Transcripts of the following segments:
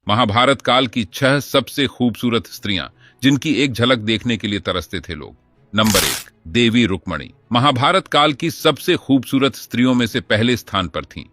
महाभारत काल की 6 सबसे खूबसूरत स्त्रियां जिनकी एक झलक देखने के लिए तरसते थे लोग। नंबर 1, देवी रुक्मणी। महाभारत काल की सबसे खूबसूरत स्त्रियों में से पहले स्थान पर थीं।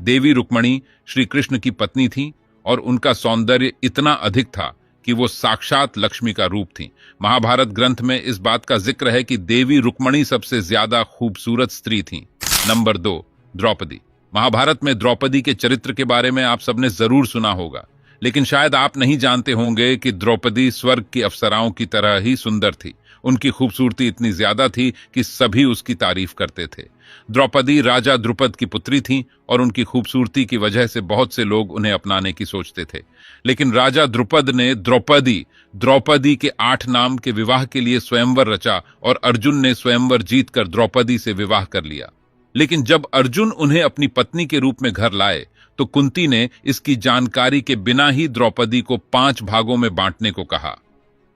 देवी रुक्मणी श्री कृष्ण की पत्नी थीं और उनका सौंदर्य इतना अधिक था कि वो साक्षात लक्ष्मी का रूप थीं। महाभारत ग्रंथ में इस बात का जिक्र है कि देवी रुक्मणी सबसे ज्यादा खूबसूरत स्त्री थीं। नंबर 2, द्रौपदी। महाभारत में द्रौपदी के चरित्र के बारे में आप सबने जरूर सुना होगा, लेकिन शायद आप नहीं जानते होंगे कि द्रौपदी स्वर्ग की अप्सराओं की तरह ही सुंदर थी। उनकी खूबसूरती इतनी ज्यादा थी कि सभी उसकी तारीफ करते थे। द्रौपदी राजा द्रुपद की पुत्री थीं और उनकी खूबसूरती की वजह से बहुत से लोग उन्हें अपनाने की सोचते थे। लेकिन राजा द्रुपद ने द्रौपदी के 8 नाम के विवाह के लिए स्वयंवर रचा और अर्जुन ने स्वयंवर जीतकर द्रौपदी से विवाह कर लिया। लेकिन जब अर्जुन उन्हें अपनी पत्नी के रूप में घर लाए तो कुंती ने इसकी जानकारी के बिना ही द्रौपदी को 5 भागों में बांटने को कहा।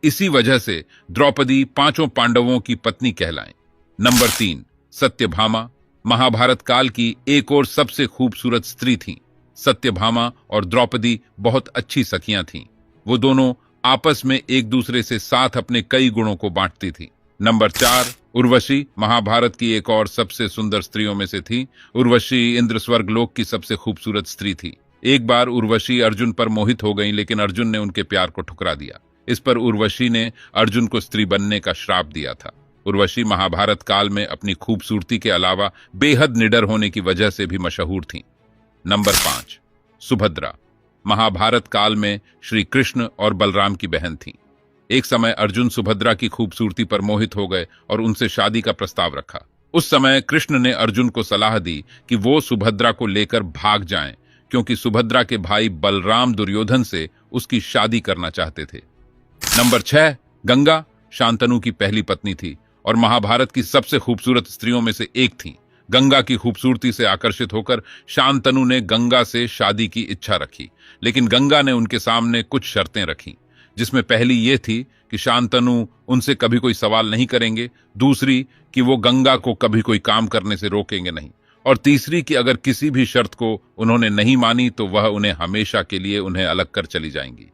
इसी वजह से द्रौपदी 5 पांडवों की पत्नी कहलाएं। नंबर 3, सत्यभामा। महाभारत काल की एक और सबसे खूबसूरत स्त्री थीं। सत्यभामा और द्रौपदी बहुत अच्छी सखियां थीं। वो दोनों आपस में एक दूसरे से साथ अपने कई गुणों को बांटती थीं। नंबर 4, उर्वशी। महाभारत की एक और सबसे सुंदर स्त्रियों में से थी। उर्वशी इंद्र स्वर्गलोक की सबसे खूबसूरत स्त्री थी। एक बार उर्वशी अर्जुन पर मोहित हो गई, लेकिन अर्जुन ने उनके प्यार को ठुकरा दिया। इस पर उर्वशी ने अर्जुन को स्त्री बनने का श्राप दिया था। उर्वशी महाभारत काल में अपनी खूबसूरती के अलावा बेहद निडर होने की वजह से भी मशहूर थीं। नंबर 5, सुभद्रा। महाभारत काल में श्री कृष्ण और बलराम की बहन थीं। एक समय अर्जुन सुभद्रा की खूबसूरती पर मोहित हो गए और उनसे शादी का प्रस्ताव रखा। उस समय कृष्ण ने अर्जुन को सलाह दी कि वो सुभद्रा को लेकर भाग जाएं, क्योंकि सुभद्रा के भाई बलराम दुर्योधन से उसकी शादी करना चाहते थे। नंबर 6, गंगा। शांतनु की पहली पत्नी थी और महाभारत की सबसे खूबसूरत स्त्रियों में से एक थी। गंगा की खूबसूरती से आकर्षित होकर शांतनु ने गंगा से शादी की इच्छा रखी, लेकिन गंगा ने उनके सामने कुछ शर्तें रखी, जिसमें पहली ये थी कि शांतनु उनसे कभी कोई सवाल नहीं करेंगे, दूसरी कि वो गंगा को कभी कोई काम करने से रोकेंगे नहीं, और तीसरी कि अगर किसी भी शर्त को उन्होंने नहीं मानी तो वह उन्हें हमेशा के लिए उन्हें अलग कर चली जाएंगी।